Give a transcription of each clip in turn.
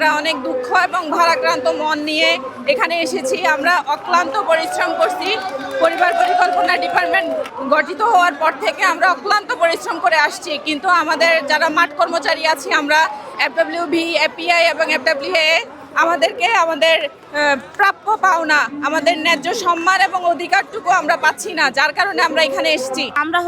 আমরা অনেক দুঃখ এবং ভারাক্রান্ত মন নিয়ে এখানে এসেছি। আমরা অক্লান্ত পরিশ্রম করছি। পরিবার পরিকল্পনা ডিপার্টমেন্ট গঠিত হওয়ার পর থেকে আমরা অক্লান্ত পরিশ্রম করে আসছি, কিন্তু আমাদের যারা মাঠ কর্মচারী আছি আমরা FWB, API এবং FWA আমাদেরকে আমাদের প্রাপ্য পাওনা, আমাদের ন্যায্য সম্মান এবং অধিকারটুকু আমরা পাচ্ছি না, যার কারণে আমরা এখানে এসেছি। আমরা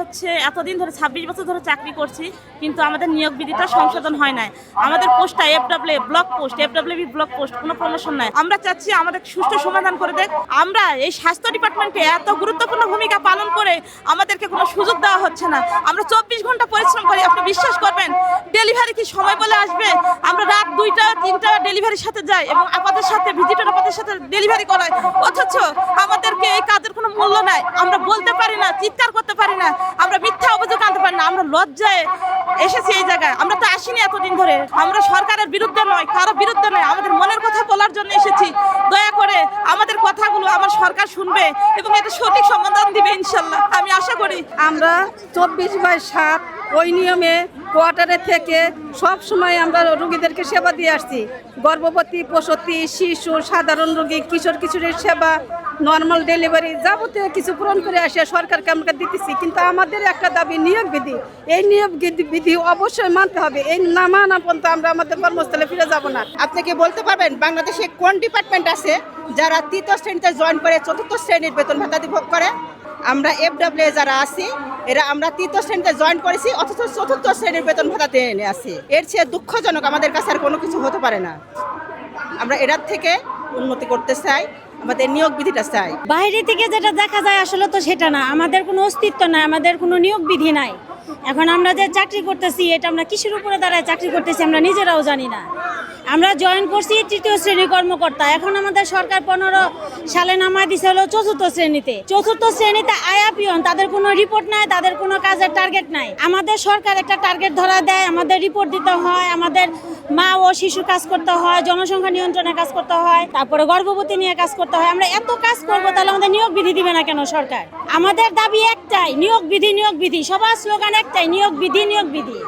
এতদিন ধরে 26 বছর ধরে চাকরি করছি, কিন্তু আমাদের নিয়োগ বিধিটা সংশোধন হয় নাই। আমাদের পোস্টটা FWA block post, FWB block post, কোনো প্রমোশন নাই। আমরা চাচ্ছি আমাদের সুষ্ঠু সমাধান করে দেখ। আমরা এই স্বাস্থ্য ডিপার্টমেন্টে এত গুরুত্বপূর্ণ ভূমিকা পালন করে আমাদেরকে কোনো সুযোগ দেওয়া হচ্ছে না। আমরা 24 ঘন্টা পরিশ্রম করি, আপনি বিশ্বাস করবেন ডেলিভারি কি সময় বলে আসবে? আমরা রাত 2টা 3টা ডেলিভারির সাথে যাই এবং আমাদের সাথে ভিজিটর আমাদের সাথে ডেলিভারি করায়, অথচ আমাদেরকে এই কাজের কোনো মূল্য নাই। আমরা বলতে পারি না, চিৎকার করতে পারি না, আমরা মিথ্যা অভিযোগ আনতে পারি না। আমরা লজ্জায় এসেছি এই জায়গায়। আমরা তো আসিনি এতদিন ধরে। আমরা সরকারের বিরুদ্ধে নয়, কারো বিরুদ্ধে নয়, আমাদের মনের কথা বলার জন্য এসেছি। দয়া করে আমাদের কথাগুলো আমার সরকার শুনবে এবং এটা সঠিক সমাধান দিবে ইনশাল্লাহ, আমি আশা করি। আমরা 24/7 ওই নিয়মে কোয়ার্টারে থেকে সব সময় আমরা রোগীদেরকে সেবা দিয়ে আসছি। গর্ভবতী, প্রসূতি, শিশু, সাধারণ রোগী, কিশোরের সেবা, নর্মাল ডেলিভারি, যাবতীয় কিছু পূরণ করে আসে সরকারকে আমরা দিতেছি। কিন্তু আমাদের একটা দাবি নিয়োগ বিধি। এই নিয়োগ বিধি অবশ্যই মানতে হবে। এই না মানা পর্যন্ত আমরা আমাদের কর্মস্থলে ফিরে যাব না। আপনি কি বলতে পারবেন বাংলাদেশে কোন ডিপার্টমেন্ট আছে যারা 3য় শ্রেণীতে জয়েন করে 4র্থ শ্রেণীর বেতন ভাতা ভোগ করে? আমরা FWA যারা আছি এরা আমরা 3য় শ্রেণীতে জয়েন করেছি, অথচ 4র্থ শ্রেণীর বেতন ভাতাতে এনে আছি। এর চেয়ে দুঃখজনক আমাদের কাছে আর কোনো কিছু হতে পারে না। আমরা এটার থেকে উন্নতি করতে চাই, আমাদের নিয়োগ বিধিটা চাই। বাইরে থেকে যেটা দেখা যায় আসলে তো সেটা না। আমাদের কোনো অস্তিত্ব নাই, আমাদের কোনো নিয়োগ বিধি নাই। এখন আমরা যে চাকরি করতেছি এটা আমরা কিসের উপরে দাঁড়ায় চাকরি করতেছি আমরা নিজেরাও জানি না। আমরা জয়েন করছি 3য় শ্রেণীর কর্মকর্তা, এখন আমাদের সরকার 15 সালে নামায় দিছে হলো 4র্থ শ্রেণীতে। 4র্থ শ্রেণীতে আয়া পিয়ন, তাদের কোনো রিপোর্ট নাই, তাদের কোনো কাজের টার্গেট নাই। আমাদের সরকার একটা টার্গেট ধরা দেয়, আমাদের রিপোর্ট দিতে হয়, আমাদের মা ও শিশু কাজ করতে হয়, জনসংখ্যা নিয়ন্ত্রণে কাজ করতে হয়, তারপরে গর্ভবতী নিয়ে কাজ করতে হয়। আমরা এত কাজ করবো, তাহলে আমাদের নিয়োগ বিধি দিবে না কেন সরকার? আমাদের দাবি একটাই, নিয়োগ বিধি, নিয়োগ বিধি। সবার স্লোগান একটাই, নিয়োগ বিধি, নিয়োগ বিধি।